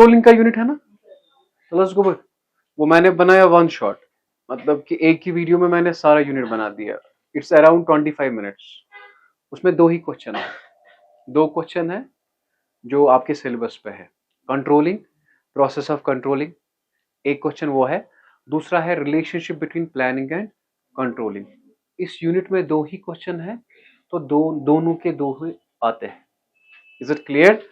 Controlling का unit है ना, तो लेट्स गो। वो मैंने बनाया वन शॉट, मतलब कि एक ही वीडियो में मैंने सारा यूनिट बना दिया। It's around 25 minutes. उसमें दो ही क्वेश्चन है, दो क्वेश्चन है जो आपके सिलेबस पे है। कंट्रोलिंग, प्रोसेस ऑफ कंट्रोलिंग, एक क्वेश्चन वो है। दूसरा है relationship between planning and controlling. इस यूनिट में दो ही क्वेश्चन है, तो दोनों के दो ही आते हैं। Is it clear?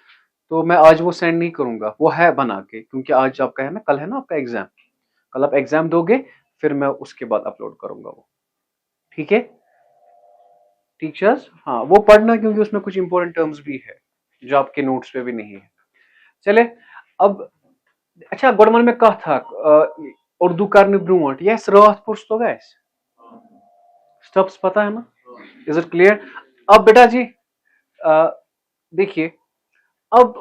तो मैं आज वो सेंड नहीं करूंगा, वो है बना के, क्योंकि आज आपका है ना, कल है ना आपका एग्जाम। कल आप एग्जाम दोगे, फिर मैं उसके बाद अपलोड करूंगा वो। ठीक है टीचर्स? हाँ, वो पढ़ना, क्योंकि उसमें कुछ इंपॉर्टेंट टर्म्स भी है जो आपके नोट्स पे भी नहीं है। चले अब। अच्छा, गोडमन में कहा था उर्दू करने ब्रूट यह रात पुर तो गए स्टेप्स पता है ना? Is it clear? अब बेटा जी देखिए, अब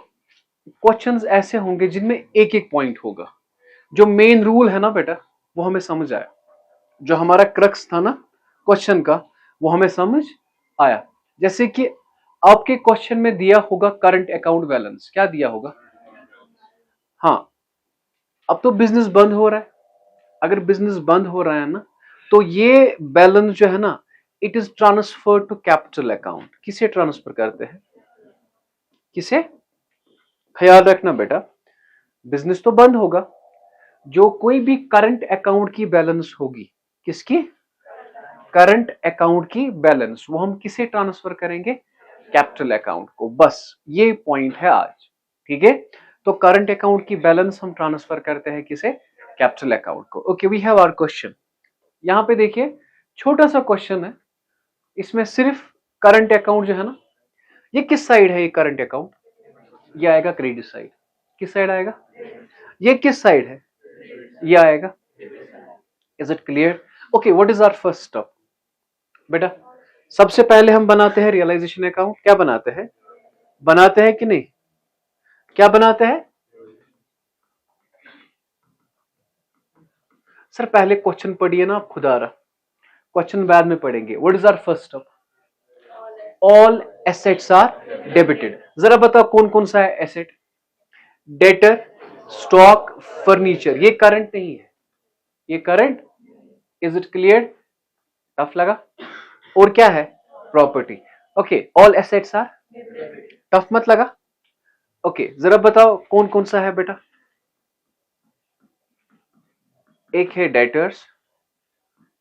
क्वेश्चंस ऐसे होंगे जिनमें एक एक पॉइंट होगा। जो मेन रूल है ना बेटा, वो हमें समझ आया। जो हमारा क्रक्स था ना क्वेश्चन का, वो हमें समझ आया। जैसे कि आपके क्वेश्चन में दिया होगा करंट अकाउंट बैलेंस, क्या दिया होगा? हाँ, अब तो बिजनेस बंद हो रहा है। अगर बिजनेस बंद हो रहा है ना, तो ये बैलेंस जो है ना, it is transfer to capital account. किसे ट्रांसफर करते हैं? किसे? ख्याल रखना बेटा, बिजनेस तो बंद होगा, जो कोई भी करंट अकाउंट की बैलेंस होगी, किसकी? करंट अकाउंट की बैलेंस, वो हम किसे ट्रांसफर करेंगे? कैपिटल अकाउंट को। बस ये पॉइंट है आज। ठीक है, तो करंट अकाउंट की बैलेंस हम ट्रांसफर करते हैं किसे? कैपिटल अकाउंट को। Okay, we have our question. यहां पे देखिए, छोटा सा क्वेश्चन है। इसमें सिर्फ करंट अकाउंट जो है ना, ये किस साइड है? ये करंट अकाउंट ये आएगा क्रेडिट साइड। किस साइड आएगा? ये किस साइड है? ये आएगा। Is it clear? Okay, what is our first step बेटा? सबसे पहले हम बनाते हैं रियलाइजेशन अकाउंट। क्या बनाते हैं? बनाते हैं कि नहीं? क्या बनाते हैं? सर पहले क्वेश्चन पढ़िए ना आप, खुद आ रहा। क्वेश्चन बाद में पढ़ेंगे। What is our first step? All assets are debited. जरा बताओ कौन कौन सा है एसेट? Debtor, stock, furniture. ये करंट नहीं है, ये current. Is it clear? Tough लगा? और क्या है? Property. Okay, all assets are. Tough मत लगा? ओके, जरा बताओ कौन कौन सा है बेटा? एक है डेटर्स,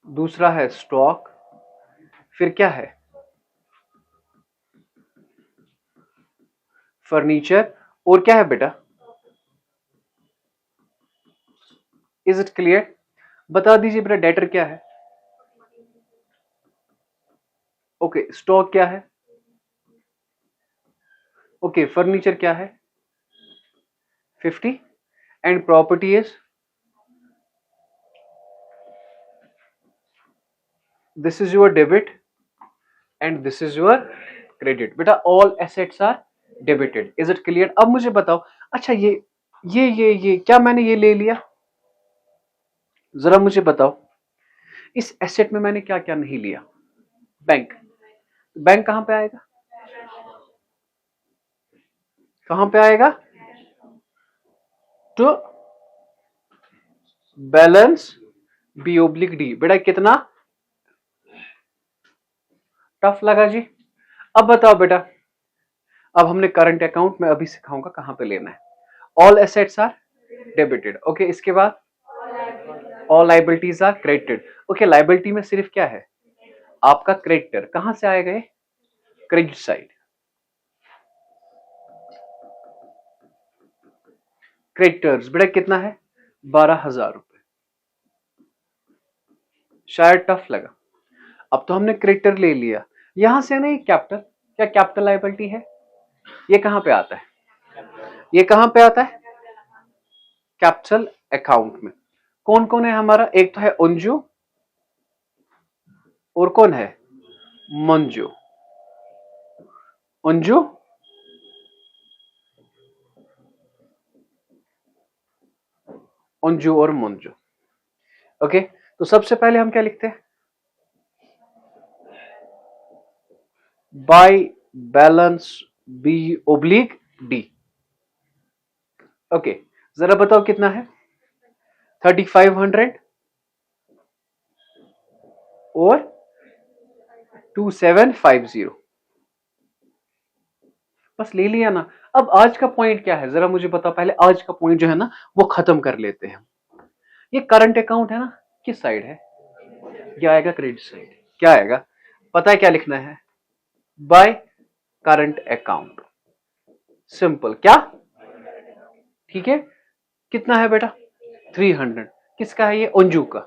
दूसरा है स्टॉक, फिर क्या है? फर्नीचर, और क्या है बेटा? Is it clear? बता दीजिए बेटा, डेटर क्या है? ओके, स्टॉक क्या है? ओके, फर्नीचर क्या है? 50। And property is? This is your debit and this is your credit. बेटा all assets are debited. Is it clear? अब मुझे बताओ, अच्छा ये क्या मैंने ये ले लिया? जरा मुझे बताओ, इस एसेट में मैंने क्या क्या नहीं लिया? बैंक। बैंक कहां पे आएगा? कहां पे आएगा? To balance B oblique D. बेटा कितना टफ लगा जी? अब बताओ बेटा, अब हमने करंट अकाउंट में अभी सिखाऊंगा कहां पे लेना है। All assets are debited. Okay, इसके बाद all liabilities are credited. Okay, liability में सिर्फ क्या है? आपका क्रेडिटर। कहां से आएगा ये? Credit side. क्रेडिटर्स बेटा कितना है? 12,000 रुपए। शायद टफ लगा। अब तो हमने क्रेडिटर ले लिया, यहां से ना ये कैपिटल, क्या कैपिटल लाइबिलिटी है? ये कहां पे आता है? ये कहां पे आता है? कैपिटल अकाउंट में। कौन कौन है हमारा? एक तो है अंजू, और कौन है? मंजू। अंजू, अंजू और मंजू। ओके, तो सबसे पहले हम क्या लिखते हैं? By balance B oblique D. Okay, जरा बताओ कितना है? 3500 और 2750, बस ले लिया ना। अब आज का पॉइंट क्या है जरा मुझे बताओ, पहले आज का पॉइंट जो है ना वो खत्म कर लेते हैं। ये करंट अकाउंट है ना, किस साइड है? क्या आएगा? Credit side. क्या आएगा? पता है क्या लिखना है? By current account. सिंपल। क्या? ठीक है। कितना है बेटा? 300। किसका है ये? अंजू का।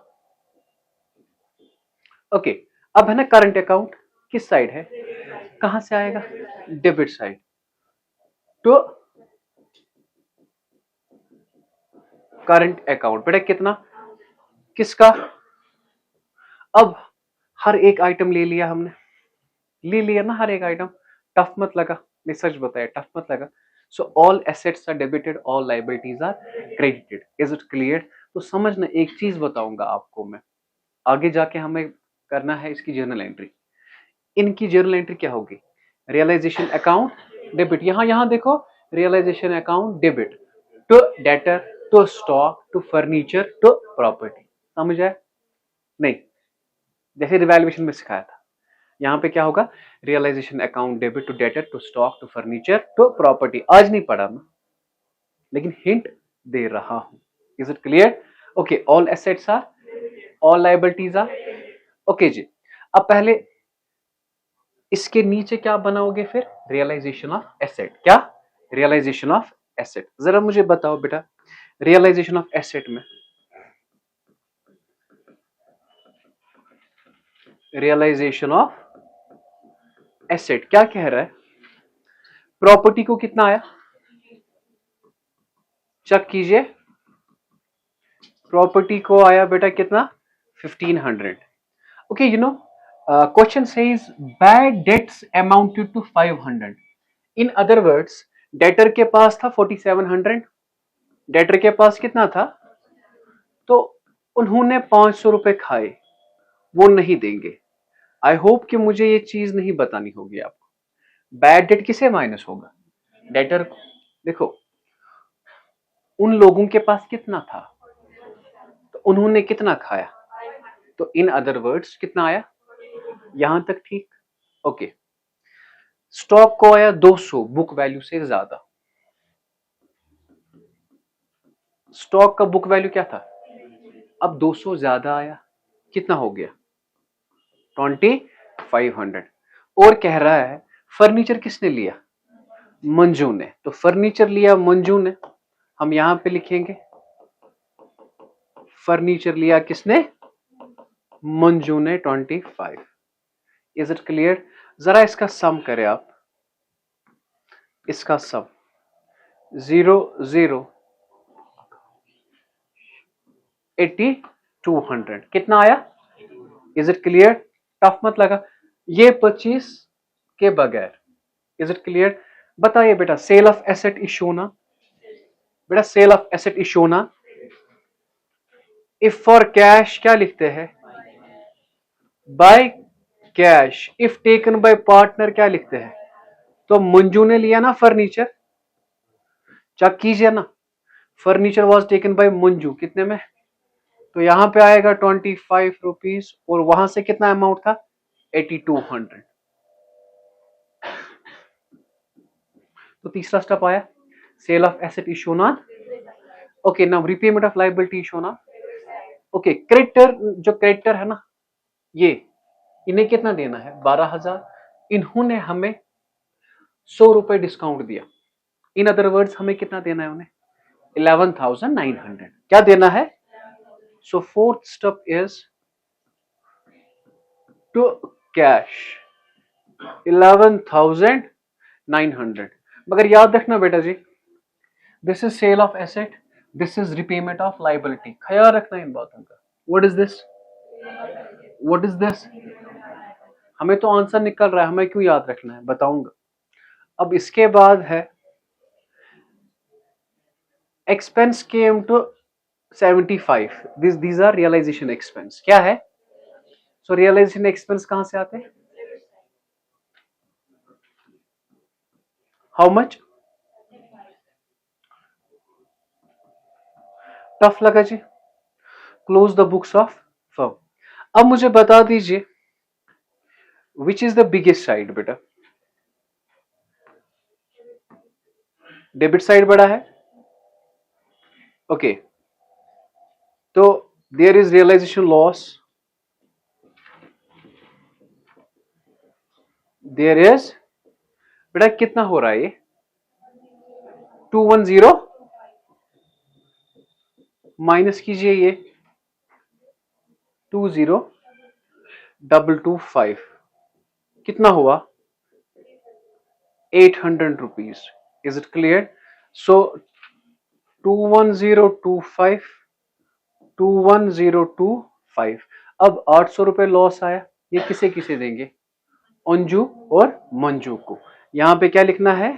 ओके, अब है ना करंट अकाउंट किस साइड है? कहां से आएगा? Debit side. तो करंट अकाउंट बेटा कितना? किसका? अब हर एक आइटम ले लिया हमने, ले लिया ना हर एक आइटम। टफ मत लगा, नहीं सच बताया, टफ मत लगा। So all assets are debited, all liabilities are credited. Is it clear? तो समझना, एक चीज बताऊंगा आपको मैं, आगे जाके हमें करना है इसकी जर्नल एंट्री। इनकी जर्नल एंट्री क्या होगी? Realisation account debit. यहां यहां देखो, realisation account debit to debtor, to stock, to furniture, to property. समझ आया? नहीं, जैसे रिवैल्यूएशन में सिखाया था, यहाँ पे क्या होगा? Realisation account debit to debtor, to stock, to furniture, to property. आज नहीं पढ़ा मैं, लेकिन हिंट दे रहा हूं। Is it clear? Okay, all assets are, all liabilities are. Okay जी, अब पहले इसके नीचे क्या बनाओगे फिर? Realisation of asset. क्या? Realisation of asset. जरा मुझे बताओ बेटा, रियलाइजेशन ऑफ एसेट में, रियलाइजेशन ऑफ एसेट क्या कह रहा है? प्रॉपर्टी को कितना आया? चेक कीजिए, प्रॉपर्टी को आया बेटा कितना? 1500। Okay, you know question says bad debts amounted to 500। In other words, debtor के पास था 4700। डेटर के पास कितना था? तो उन्होंने 500 रुपए खाए, वो नहीं देंगे। आई होप कि मुझे ये चीज नहीं बतानी होगी आपको। बैड डेट किसे माइनस होगा? डेटर को। देखो, उन लोगों के पास कितना था, तो उन्होंने कितना खाया, तो इन अदर वर्ड्स कितना आया? यहां तक ठीक? ओके। स्टॉक को आया 200, बुक वैल्यू से ज्यादा। स्टॉक का बुक वैल्यू क्या था? अब 200 ज्यादा आया, कितना हो गया? 2500। और कह रहा है फर्नीचर किसने लिया? मंजू ने। तो फर्नीचर लिया मंजू ने, हम यहां पे लिखेंगे फर्नीचर लिया किसने? मंजू ने 25। Is it clear? जरा इसका सम करें आप, इसका सम 0 0 8200 कितना आया? Is it clear? टफ मत लगा, ये 25 के बगैर। Is it clear? बताइए बेटा, sale of asset is shown. बेटा sale of asset is shown. If for cash क्या लिखते हैं? By cash. If taken by partner क्या लिखते हैं? तो मंजू ने लिया ना फर्नीचर, चेक कीजिए ना, furniture was taken by Manju कितने में? तो यहां पे आएगा 25 रुपीज, और वहां से कितना अमाउंट था? 8200। तो तीसरा स्टेप आया, sale of asset is shown on. Okay, now repayment of liability is shown on. Okay, creditor, जो क्रेडिटर है ना, ये इन्हें कितना देना है? 12,000। इन्होंने हमें 100 रुपए डिस्काउंट दिया। इन अदर वर्ड्स हमें कितना देना है उन्हें? 11,900। क्या देना है? So fourth step is to cash 11,900। मगर याद रखना बेटा जी, this is sale of asset, this is repayment of liability. ख्याल रखना इन बातों का। What is this? What is this? हमें तो आंसर निकल रहा है, हमें क्यों याद रखना है? बताऊंगा। अब इसके बाद है expense came to 75। these are realisation expense. क्या है? सो रियलाइजेशन एक्सपेंस कहां से आते हैं? How much? टफ लगा जी? Close the books of firm. अब मुझे बता दीजिए which is the biggest side बेटा? डेबिट साइड बड़ा है। ओके, तो there is realisation loss, there is, बेटा कितना हो रहा है ये? 210 माइनस कीजिए ये 20225, कितना हुआ? 800 rupees. Is it clear? So 21025, 21025। अब 800 रुपए लॉस आया, ये किसे किसे देंगे? अंजू और मंजू को। यहां पे क्या लिखना है?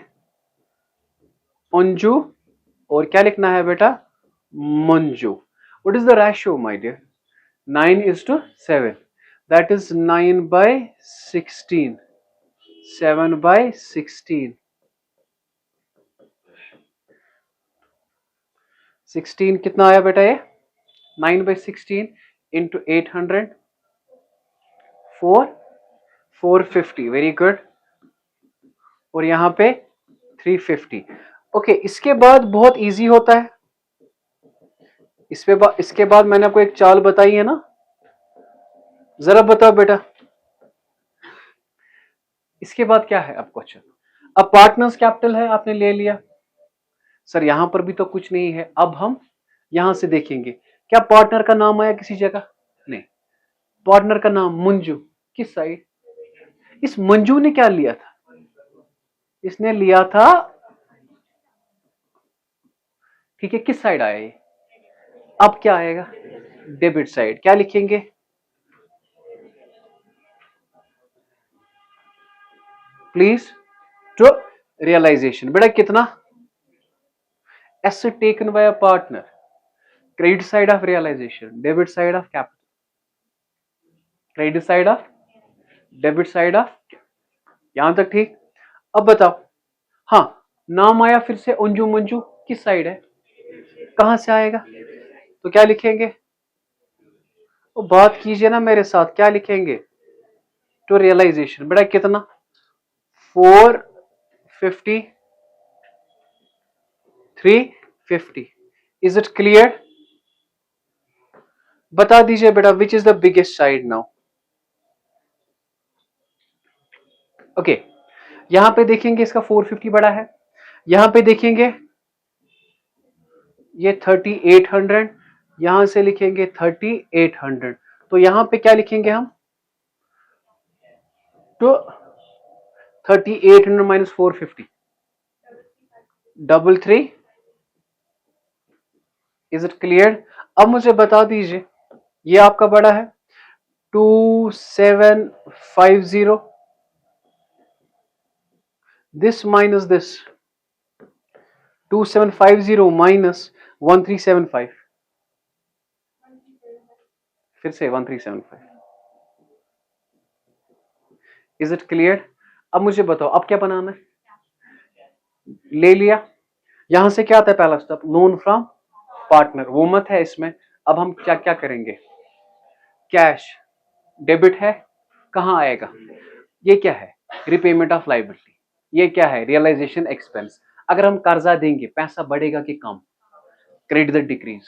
अंजू, और क्या लिखना है बेटा? Manju. What is the ratio my dear? 9:7। That is 9/16, 7/16। 16 कितना आया बेटा ये? 9/16 इंटू 800, 450। Very good. और यहां पे 350। ओके, इसके बाद बहुत इजी होता है। इसके बाद मैंने आपको एक चाल बताई है ना, जरा बताओ बेटा इसके बाद क्या है? अब क्वेश्चन, अब पार्टनर्स कैपिटल है, आपने ले लिया। सर यहां पर भी तो कुछ नहीं है। अब हम यहां से देखेंगे, क्या पार्टनर का नाम आया किसी जगह? नहीं। पार्टनर का नाम मंजू, किस साइड? इस मंजू ने क्या लिया था? इसने लिया था, ठीक है, किस साइड आया ये? अब क्या आएगा? Debit side. क्या लिखेंगे? Please, to realisation. बेटा कितना? Asset taken by a partner, credit side of realisation, debit side of capital, credit side of, debit side of. यहां तक ठीक? अब बताओ, हाँ नाम आया फिर से अंजू मंजू, किस साइड है? कहां से आएगा? तो क्या लिखेंगे? तो बात कीजिए ना मेरे साथ, क्या लिखेंगे? To realisation. बेटा कितना? 450, 350। Is it clear? बता दीजिए बेटा which is the biggest side now? Okay, यहां पे देखेंगे इसका 450 बड़ा है, यहां पे देखेंगे ये 3800, यहां से लिखेंगे 3800। तो यहां पे क्या लिखेंगे हम? तो 3800 माइनस 450, 33। Is it clear? अब मुझे बता दीजिए, ये आपका बड़ा है 2750, दिस माइनस दिस 2750 माइनस 1375, फिर से 1375। Is it clear? अब मुझे बताओ अब क्या बनाना है? ले लिया, यहां से क्या आता है पहला स्टेप? लोन फ्रॉम पार्टनर, वो मत है इसमें। अब हम क्या क्या करेंगे? कैश डेबिट है, कहां आएगा? ये क्या है? Repayment of liability. ये क्या है? Realisation expense. अगर हम कर्जा देंगे पैसा बढ़ेगा कि कम? Credit the decrease.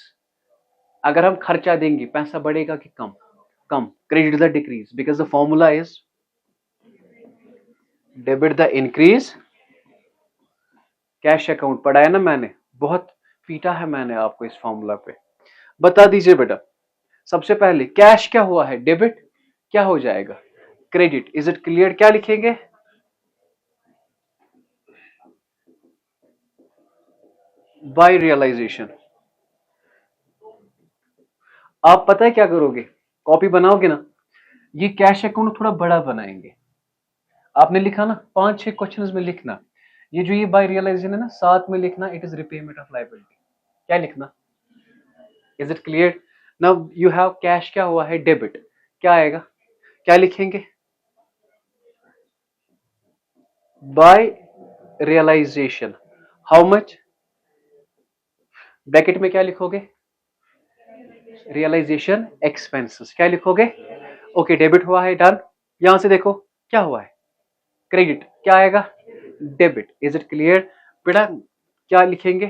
अगर हम खर्चा देंगे पैसा बढ़ेगा कि कम? कम। Credit the decrease, because the formula is debit the increase cash account. पढ़ा है ना मैंने, बहुत पीटा है मैंने आपको इस फॉर्मूला पे। बता दीजिए बेटा, सबसे पहले कैश क्या हुआ है? डेबिट, क्या हो जाएगा? क्रेडिट। Is it clear? क्या लिखेंगे? By realisation. आप पता है क्या करोगे? कॉपी बनाओगे ना, ये कैश अकाउंट थोड़ा बड़ा बनाएंगे। आपने लिखा ना 5-6 क्वेश्चंस में लिखना, ये जो ये बाय रियलाइजेशन है ना, साथ में लिखना it is repayment of liability. क्या लिखना? Is it clear? Now you have cash, क्या हुआ है? डेबिट, क्या आएगा? क्या लिखेंगे? By realisation how much? Bracket में क्या लिखोगे? रियलाइजेशन एक्सपेंसेस क्या लिखोगे? ओके, डेबिट हुआ है, डन। यहां से देखो क्या हुआ है, क्रेडिट, क्या आएगा? डेबिट। इज इट क्लियर बेटा? क्या लिखेंगे?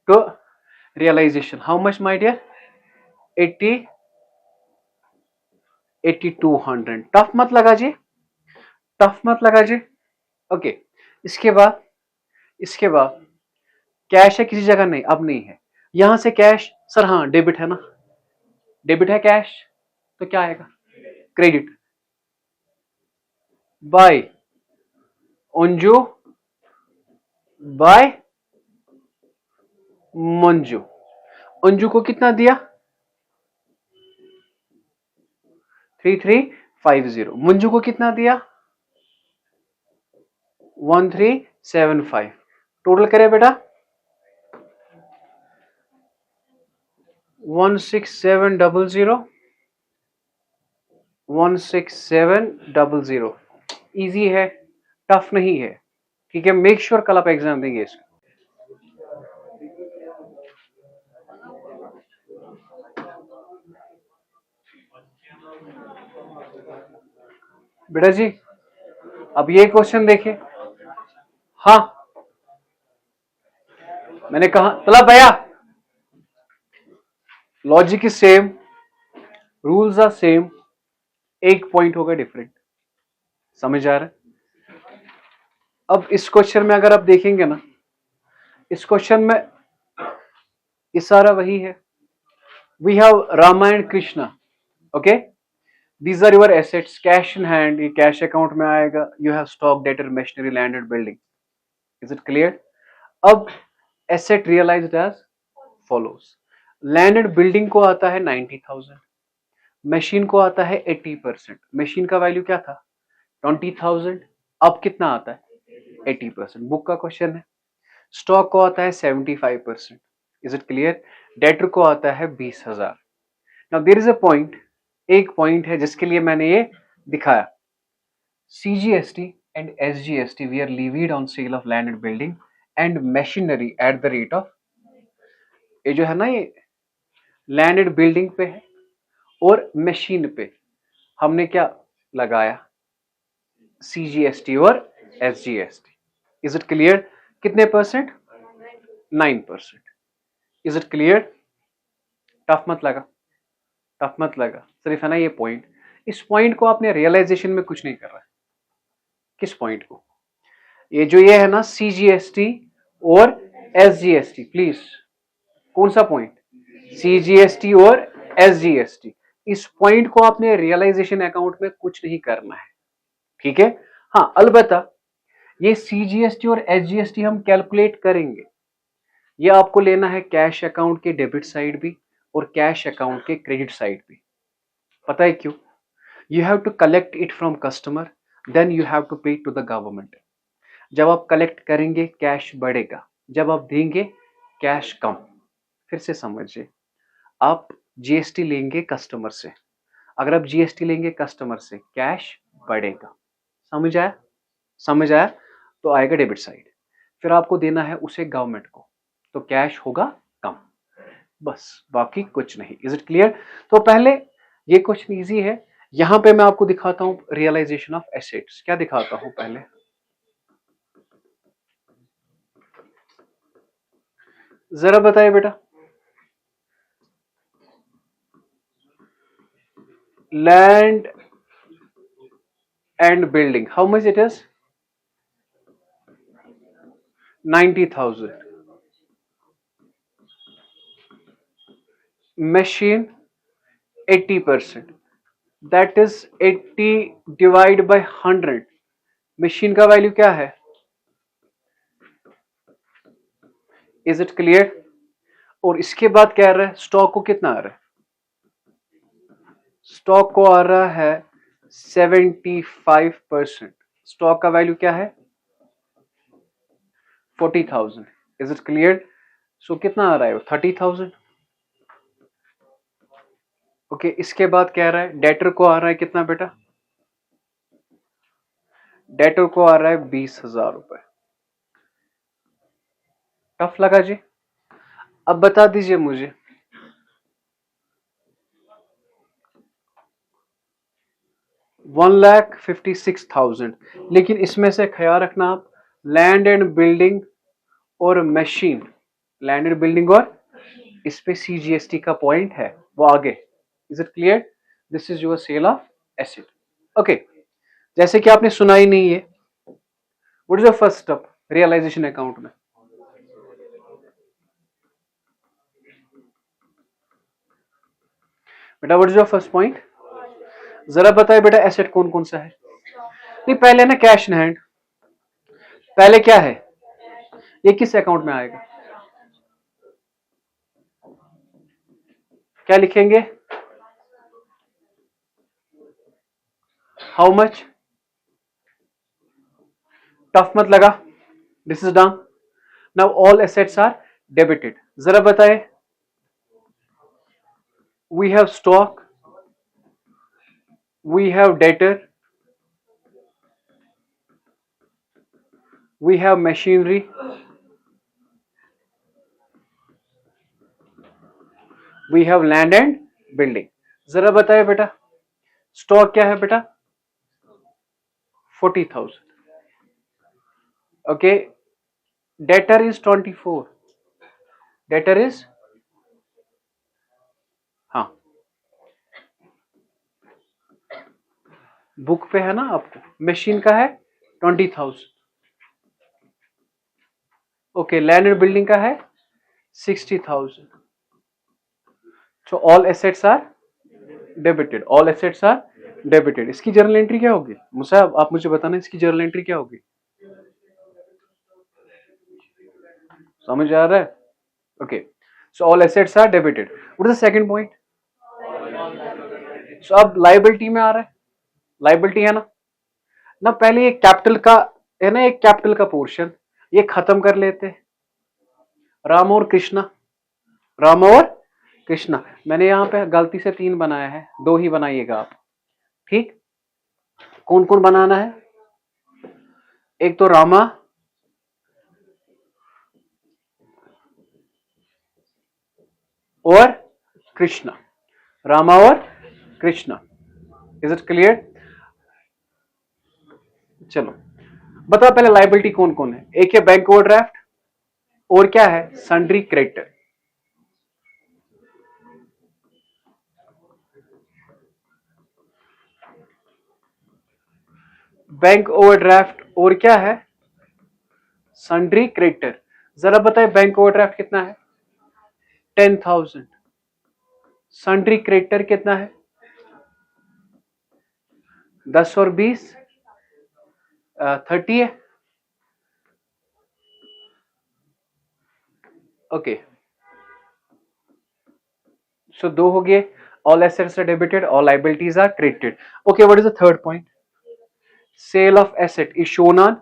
तो realisation how much my dear? 80 8200। Tough मत लगा जी, टफ मत लगा जी। ओके, इसके बाद कैश है किसी जगह? नहीं, अब नहीं है। यहां से कैश सर, हाँ डेबिट है ना, डेबिट है कैश, तो क्या आएगा? Credit by Anju by Manju. Anju को कितना दिया? 3350। मंजू को कितना दिया? 1375। टोटल करें बेटा 16700। 16700 इजी है, टफ नहीं है। ठीक है, मेक श्योर कल आप एग्जाम देंगे इसका। बेटा जी अब ये क्वेश्चन देखिए। हाँ मैंने कहा तलब भैया, logic is same, rules are same, एक पॉइंट होगा डिफरेंट। समझ आ रहा है? अब इस क्वेश्चन में अगर आप देखेंगे ना, इस क्वेश्चन में ये सारा वही है। We have Rama and Krishna. Okay, these are your assets, cash in hand, ये कैश अकाउंट में आएगा। You have stock, debtor, machinery, land and building. Is it clear? अब asset realised as follows. Land and building को आता है 90,000, machine को आता है 80%। मशीन का वैल्यू क्या था? 20,000। अब कितना आता है? 80%। बुक का क्वेश्चन है। स्टॉक को आता है 75%। Is it clear? डेटर को आता है 20,000। Now there is a point, एक पॉइंट है जिसके लिए मैंने ये दिखाया। CGST and SGST we are levied on sale of land and building and machinery at the rate of, ये जो है ना ये लैंड एंड बिल्डिंग पे है और मशीन पे हमने क्या लगाया? CGST और SGST। Is it clear? कितने percent? 9%। Is it clear? Tough मत लगा, टफ मत लगा, सिर्फ है ना ये पॉइंट। इस पॉइंट को आपने रियलाइजेशन में कुछ नहीं कर रहा है। किस पॉइंट को? ये जो ये है ना CGST और SGST, प्लीज कौन सा पॉइंट? CGST और SGST। इस पॉइंट को आपने रियलाइजेशन अकाउंट में कुछ नहीं करना है। ठीक है? हाँ अलबत्ता ये CGST और SGST हम कैलकुलेट करेंगे। ये आपको लेना है कैश अकाउंट के डेबिट साइड भी और कैश अकाउंट के क्रेडिट साइड भी। पता है क्यों? You have to collect it from customer, then you have to pay to the government. जब आप कलेक्ट करेंगे कैश बढ़ेगा, जब आप देंगे कैश कम। फिर से समझिए, आप GST लेंगे कस्टमर से, अगर आप GST लेंगे कस्टमर से कैश बढ़ेगा। समझ आया? समझ आया? तो आएगा डेबिट साइड, फिर आपको देना है उसे गवर्नमेंट को, तो कैश होगा कम, बस बाकी कुछ नहीं। Is it clear? तो पहले ये क्वेश्चन इजी है। यहां पे मैं आपको दिखाता हूं रियलाइजेशन ऑफ एसेट्स। क्या दिखाता हूं पहले? जरा बताइए बेटा, land and building how much it is? 90,000। machine 80%, that is 80 divide by 100। Machine का वैल्यू क्या है? Is it clear? और इसके बाद क्या आ रहा है? स्टॉक को कितना आ रहा है? स्टॉक को आ रहा है 75%। स्टॉक का वैल्यू क्या है? 40,000। Is it clear? सो कितना आ रहा है? 30,000। ओके, इसके बाद कह रहा है डेटर को आ रहा है कितना बेटा? डेटर को आ रहा है 20,000 रुपए। टफ लगा जी? अब बता दीजिए मुझे, 1,56,000, लेकिन इसमें से ख्याल रखना आप, लैंड एंड बिल्डिंग और मशीन, लैंड एंड बिल्डिंग और इस पे CGST का पॉइंट है, वो आगे। Is it clear? This is your sale of asset. Okay, जैसे कि आपने सुना ही नहीं है, what is the first step realisation account में? बेटा what is your first point? जरा बताए बेटा, एसेट कौन कौन सा है? नहीं, पहले ना कैश इन हैंड, पहले क्या है, ये किस अकाउंट में आएगा? क्या लिखेंगे? How much? टफ मत लगा, this is done. Now all assets are debited. जरा बताए, we have stock, we have debtor, we have machinery, we have land and building. जरा बताए बेटा, स्टॉक क्या है बेटा? 40,000। Okay, debtor is 24, debtor is, हाँ बुक पे है ना आपको, मशीन का है 20,000। ओके, लैंड एंड बिल्डिंग का है 60,000। So all assets are debited, all assets are debited. इसकी जर्नल एंट्री क्या होगी मुसाहब, आप मुझे बताना, इसकी जर्नल एंट्री क्या होगी? समझ आ रहा है? Okay, so all assets are debited. What is the second point? So अब लाइबिलिटी में आ रहा है, लाइबिलिटी है ना, ना पहले एक कैपिटल का है ना, एक कैपिटल का पोर्शन, ये खत्म कर लेते, राम और कृष्णा, राम और कृष्णा। मैंने यहां पे गलती से 3 बनाया है, 2 ही बनाइएगा आप, ठीक? कौन कौन बनाना है? एक तो रामा और कृष्णा, रामा और कृष्णा। Is it clear? चलो बताओ पहले लाइबिलिटी कौन कौन है। एक है बैंक ओवरड्राफ्ट, और क्या है? Sundry creditor. बैंक ओवरड्राफ्ट और क्या है? Sundry creditor. जरा बताए बैंक ओवरड्राफ्ट कितना है? 10,000। सन्ड्री क्रेडिटर कितना है? 10 और 20 30 है। ओके, सो 2 हो गए, all assets are debited, all liabilities are credited. Okay, what is the third point? Sale of asset is shown on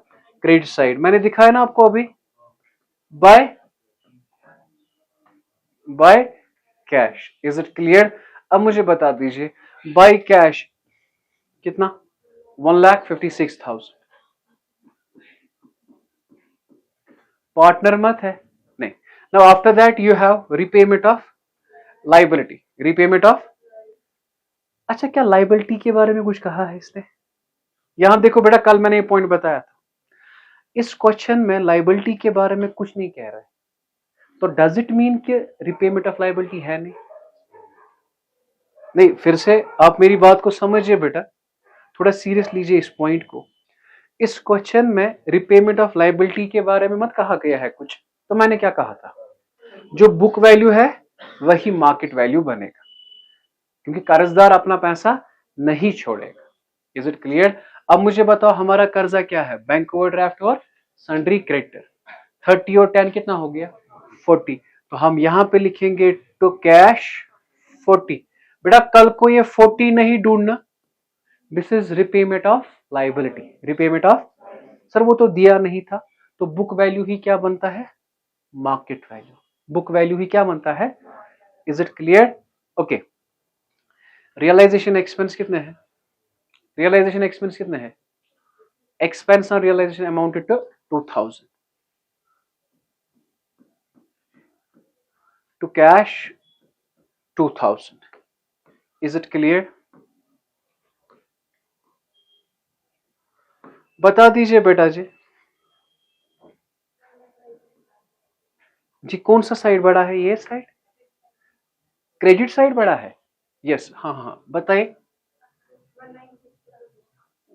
credit side. मैंने दिखाया ना आपको अभी, by by cash. Is it clear? अब मुझे बता दीजिए, बाय कैश कितना? 1,56,000। पार्टनर मत है, नहीं। Now after that you have repayment of liability, repayment of, अच्छा क्या लाइबिलिटी के बारे में कुछ कहा है इसने? यहां देखो बेटा, कल मैंने ये पॉइंट बताया था, इस क्वेश्चन में लाइबिलिटी के बारे में कुछ नहीं कह रहा है, तो डज इट मीन कि रिपेमेंट ऑफ लाइबिलिटी है? नहीं नहीं, फिर से आप मेरी बात को समझिए बेटा, थोड़ा सीरियस लीजिए इस पॉइंट को। इस क्वेश्चन में रिपेमेंट ऑफ लाइबिलिटी के बारे में मत कहा गया है कुछ, तो मैंने क्या कहा था, जो बुक वैल्यू है वही मार्केट वैल्यू बनेगा, क्योंकि कर्जदार अपना पैसा नहीं छोड़ेगा। Is it clear? अब मुझे बताओ हमारा कर्जा क्या है? बैंक ओवरड्राफ्ट और सन्ड्री क्रेडिटर। 30 और 10 कितना हो गया? 40। तो हम यहां पे लिखेंगे टू कैश 40। बेटा कल को ये 40 नहीं ढूंढना, this is repayment of liability, repayment of, sir वो तो दिया नहीं था, तो बुक वैल्यू ही क्या बनता है? मार्केट वैल्यू, बुक वैल्यू ही क्या बनता है? Is it clear? Okay, realisation expense कितने हैं? रियलाइजेशन एक्सपेंस कितने हैं? Expense on realisation amounted to 2,000। to cash 2000. Is it clear? बता दीजिए बेटा जी। जी कौन सा साइड बड़ा है? ये साइड, क्रेडिट साइड बड़ा है। यस, हाँ हाँ बताइए।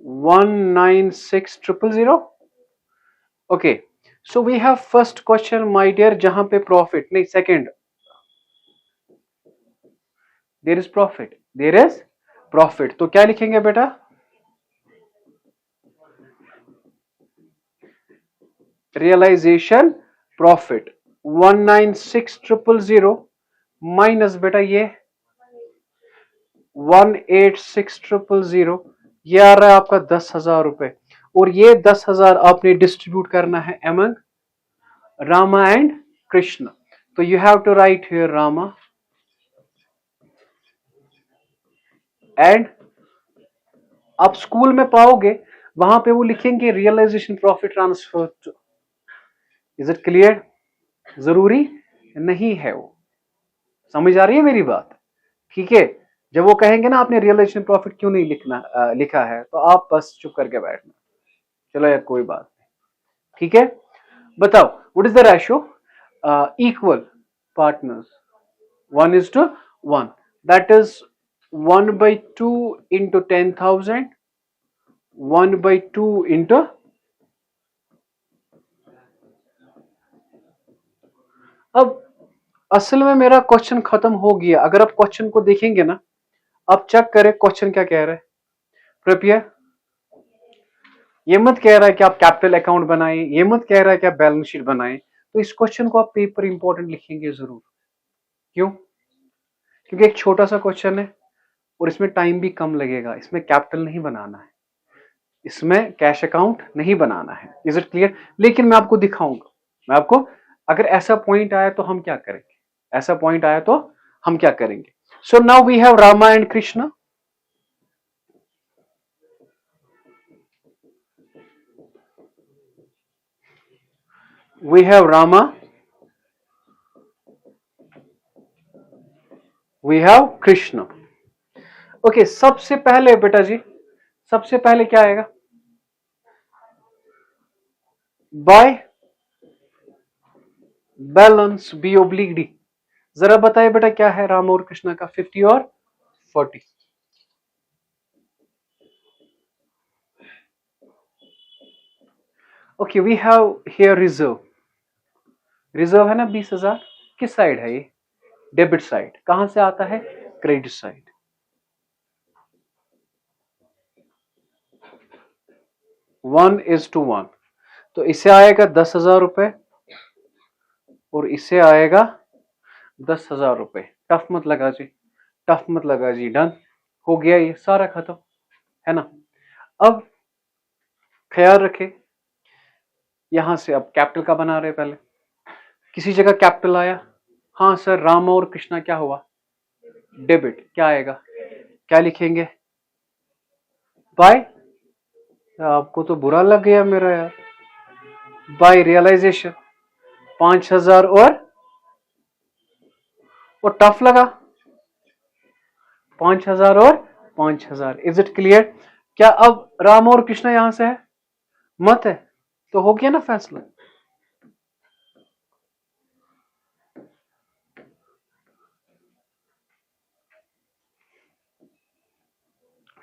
196000। Okay, so we have first question my dear, जहां पे प्रॉफिट नहीं, second, there is profit, there is profit. तो क्या लिखेंगे बेटा? रियलाइजेशन प्रॉफिट 196000 माइनस बेटा ये 186000, ये आ रहा है आपका 10,000 रुपए। और ये 10,000 आपने डिस्ट्रीब्यूट करना है एमंग रामा एंड कृष्ण। तो you have to write here Rama and, आप स्कूल में पाओगे वहां पे वो लिखेंगे realisation profit transfer. Is it clear? जरूरी नहीं है वो, समझ आ रही है मेरी बात? ठीक है, जब वो कहेंगे ना आपने रियलाइजेशन प्रॉफिट क्यों नहीं लिखा है, तो आप बस चुप करके बैठना। चलो यार कोई बात नहीं, ठीक है। बताओ what is the ratio? Equal partners 1:1, that is 1/2 into 10,000, 1/2 into, अब असल में मेरा क्वेश्चन खत्म हो गया। अगर आप क्वेश्चन को देखेंगे ना, आप चेक करें क्वेश्चन क्या कह रहा है। कृपया, ये मत कह रहा है कि आप कैपिटल अकाउंट बनाएं, ये मत कह रहा है कि आप बैलेंस शीट बनाएं। तो इस क्वेश्चन को आप पेपर इंपॉर्टेंट लिखेंगे जरूर। क्यों? क्योंकि एक छोटा सा क्वेश्चन है और इसमें टाइम भी कम लगेगा। इसमें कैपिटल नहीं बनाना है, इसमें कैश अकाउंट नहीं बनाना है। Is it clear? लेकिन मैं आपको दिखाऊंगा, मैं आपको, अगर ऐसा पॉइंट आया तो हम क्या करेंगे, ऐसा पॉइंट आया तो हम क्या करेंगे। So now we have Rama and Krishna. We have Rama, we have Krishna. Okay, सबसे पहले बेटा जी, सबसे पहले क्या आएगा? By balance B/D। जरा बताइए बेटा क्या है राम और कृष्णा का? 50 और 40। Okay, we have here reserve. Reserve है ना 20,000। किस साइड है ये? Debit side. कहां से आता है? Credit side. 1:1। तो इसे आएगा 10,000 रुपए और इसे आएगा 10,000 रुपए। टफ मत लगा जी, टफ मत लगा जी। डन हो गया, ये सारा खत्म है ना। अब ख्याल रखे, यहां से अब कैपिटल का बना रहे। पहले किसी जगह कैपिटल आया, हाँ सर राम और कृष्णा क्या हुआ? डेबिट। क्या आएगा? क्या लिखेंगे? बाय, आपको तो बुरा लग गया मेरा यार। बाय रियलाइजेशन 5,000 और टफ लगा 5,000 और 5,000। Is it clear? क्या अब राम और कृष्णा यहां से है? मत है, तो हो गया ना फैसला।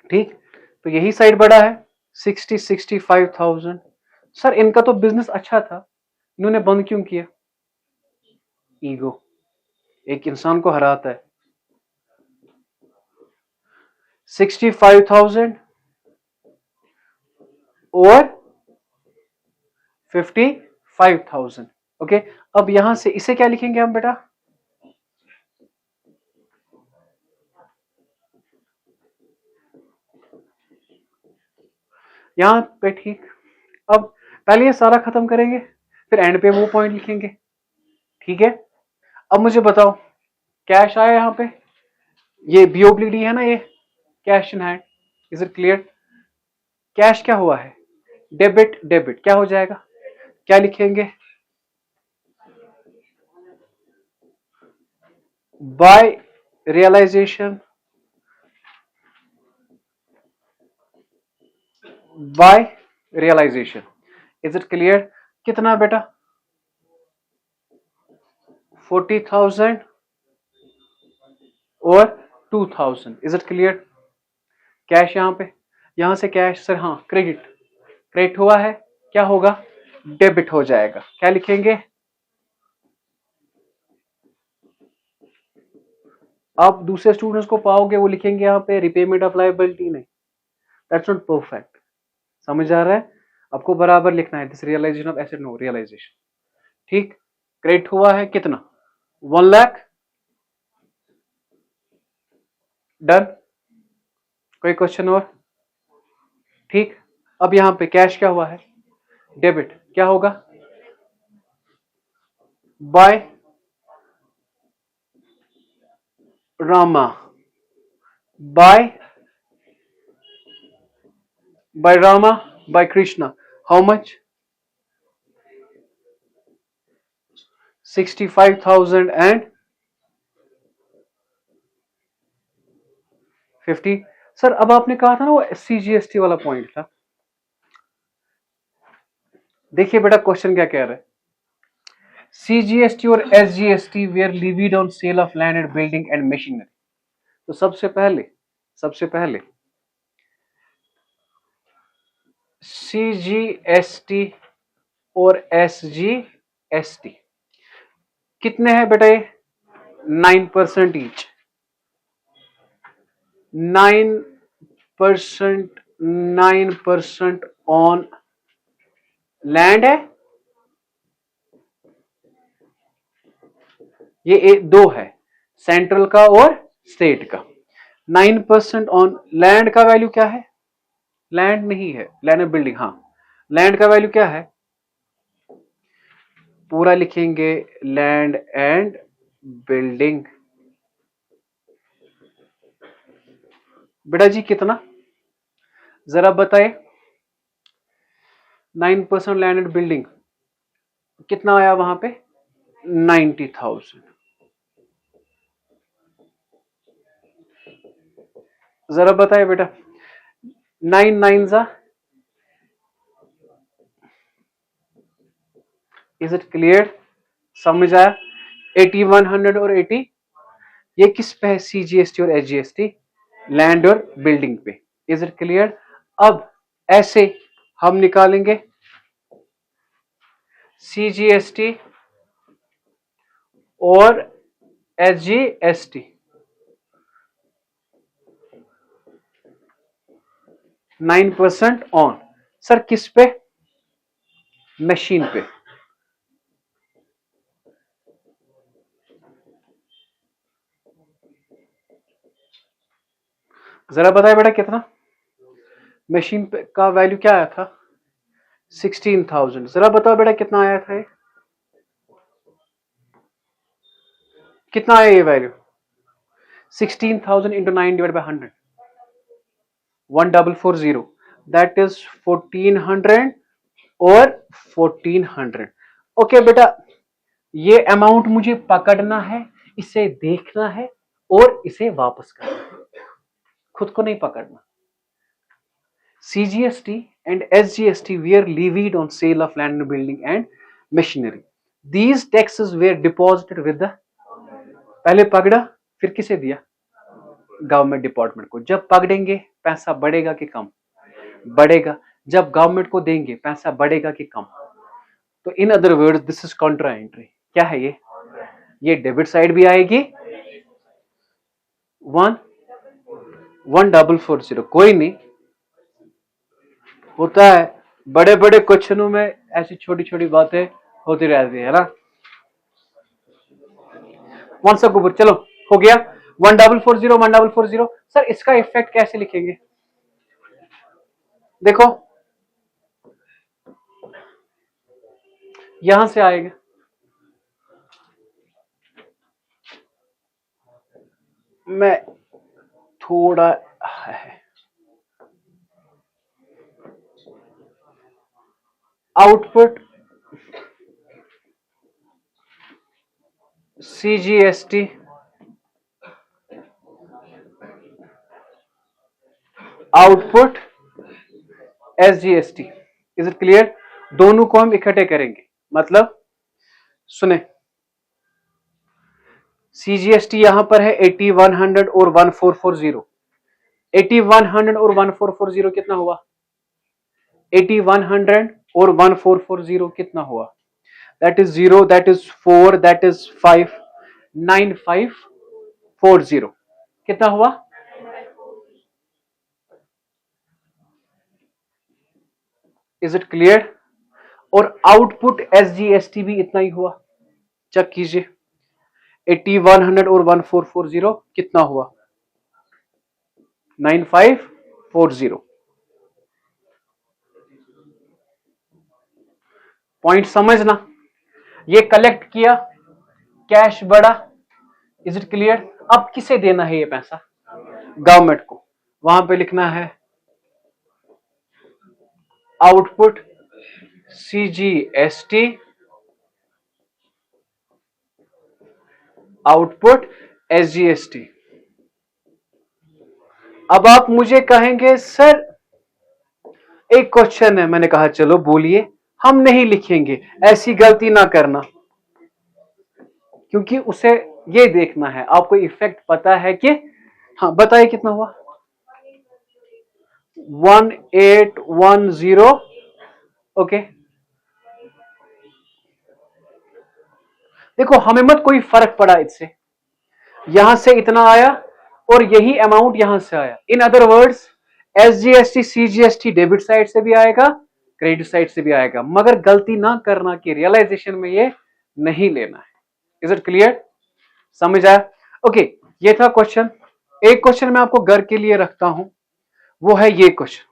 ठीक, तो यही साइड बड़ा है 65,000। सर इनका तो बिजनेस अच्छा था, इन्होंने बंद क्यों किया? ईगो एक इंसान को हराता है। 65,000 और 55,000। ओके, अब यहां से इसे क्या लिखेंगे हम बेटा? यहां पे ठीक। अब पहले ये सारा खत्म करेंगे, फिर एंड पे वो पॉइंट लिखेंगे। ठीक है, अब मुझे बताओ कैश आया यहां पे, ये BOBD है ना, ये cash in hand. Is it clear? Cash क्या हुआ है? डेबिट। डेबिट क्या हो जाएगा? क्या लिखेंगे? By realisation, by realisation. Is it clear? कितना बेटा? 40,000 और 2,000। Is it clear? कैश यहां पे, यहां से कैश सर, हाँ क्रेडिट, क्रेडिट हुआ है, क्या होगा? डेबिट हो जाएगा। क्या लिखेंगे? आप दूसरे स्टूडेंट्स को पाओगे वो लिखेंगे यहाँ पे रिपेमेंट ऑफ लायबिलिटी, नहीं, दैट्स नॉट परफेक्ट। समझ आ रहा है? आपको बराबर लिखना है this realisation of asset, no realisation. ठीक, क्रेडिट हुआ है कितना? 1 लाख। डन? कोई क्वेश्चन और? ठीक, अब यहां पे कैश क्या हुआ है? डेबिट, क्या होगा? By Rama, by Rama, by Krishna. How much? 65,000 and 50। Sir अब आपने कहा था ना वो CGST वाला पॉइंट था। देखिए बेटा क्वेश्चन क्या कह रहा है, CGST और SGST were levied on sale of land and building and machinery. तो सबसे पहले CGST और SGST कितने हैं बेटा? ये 9% ईच। 9%, 9% ऑन लैंड है, ये दो है, सेंट्रल का और स्टेट का। 9% ऑन लैंड का वैल्यू क्या है? लैंड नहीं है, लैंड एंड बिल्डिंग, हाँ लैंड का वैल्यू क्या है? पूरा लिखेंगे लैंड एंड बिल्डिंग। बेटा जी कितना, जरा बताए? 9% लैंड एंड बिल्डिंग कितना आया वहां पे? 90,000। जरा बताए बेटा, 9 9 जा, इज इट क्लियर? समझ आया? 80 100 और 80 ये किस पे है? CGST और SGST, लैंड और बिल्डिंग पे। Is it clear? अब ऐसे हम निकालेंगे CGST और SGST। 9% ऑन, सर किस पे? मशीन पे। जरा बताए बेटा कितना? मशीन पे का वैल्यू क्या आया था? 16,000। जरा बताओ बेटा कितना आया था ये? कितना आया ये value? 16,000 into 9 divide by 100, 1440, that is 1400 और 1400। ओके बेटा, ये अमाउंट मुझे पकड़ना है, इसे देखना है और इसे वापस करना है, खुद को नहीं पकड़ना। CGST and SGST were levied on sale of land and building and machinery. These taxes were deposited with the, पहले पकड़ा फिर किसे दिया? गवर्नमेंट डिपार्टमेंट को। जब पकड़ेंगे पैसा बढ़ेगा कि कम? बढ़ेगा। जब गवर्नमेंट को देंगे पैसा बढ़ेगा कि कम? तो इन other words this is Contra entry. क्या है ये डेबिट साइड भी आएगी। 1440, कोई नहीं, होता है बड़े बड़े क्वेश्चनों में ऐसी छोटी छोटी बातें होती रहती है ना। 1 चलो हो गया। 1440, 1440। सर इसका इफेक्ट कैसे लिखेंगे? देखो यहां से आएगा, मैं थोड़ा output CGST output SGST। Is it clear? दोनों को हम इकट्ठे करेंगे, मतलब सुने, CGST यहां पर है 80, 100 और 1440। 80, 100 और 1440 कितना हुआ? 80, 100 और 1440 कितना हुआ? That is 0, that is 4, that is 5, 9540 कितना हुआ? Is it clear? और आउटपुट SGST भी इतना ही हुआ। चेक कीजिए, 80, 100 और 1440 कितना हुआ? 9540। पॉइंट समझना, ये कलेक्ट किया, कैश बढ़ा। Is it clear? अब किसे देना है ये पैसा? गवर्नमेंट को। वहां पे लिखना है आउटपुट CGST, आउटपुट SGST। अब आप मुझे कहेंगे सर एक क्वेश्चन है, मैंने कहा चलो बोलिए। हम नहीं लिखेंगे, ऐसी गलती ना करना, क्योंकि उसे ये देखना है आपको इफेक्ट पता है कि हाँ बताइए कितना हुआ? 1810। ओके, देखो हमें मत कोई फर्क पड़ा इससे, यहां से इतना आया और यही अमाउंट यहां से आया। इन other words SGST CGST debit side से भी आएगा, क्रेडिट साइड से भी आएगा, मगर गलती ना करना कि रियलाइजेशन में ये नहीं लेना है। Is it clear? समझ आया? ओके, ये था क्वेश्चन। एक क्वेश्चन मैं आपको घर के लिए रखता हूं, वो है ये क्वेश्चन।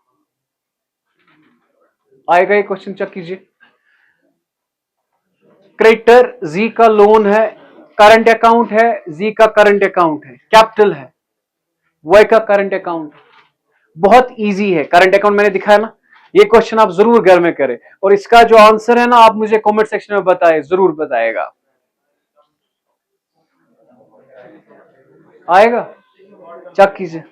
आएगा ये क्वेश्चन, चेक कीजिए। क्रेडिटर जी का लोन है, करंट अकाउंट है, जी का करंट अकाउंट है, कैपिटल है, वाई का करंट अकाउंट। बहुत इजी है, करंट अकाउंट मैंने दिखाया ना। ये क्वेश्चन आप जरूर घर में करें, और इसका जो आंसर है ना आप मुझे कमेंट सेक्शन में बताएं, जरूर बताएगा। आएगा, चेक कीजिए।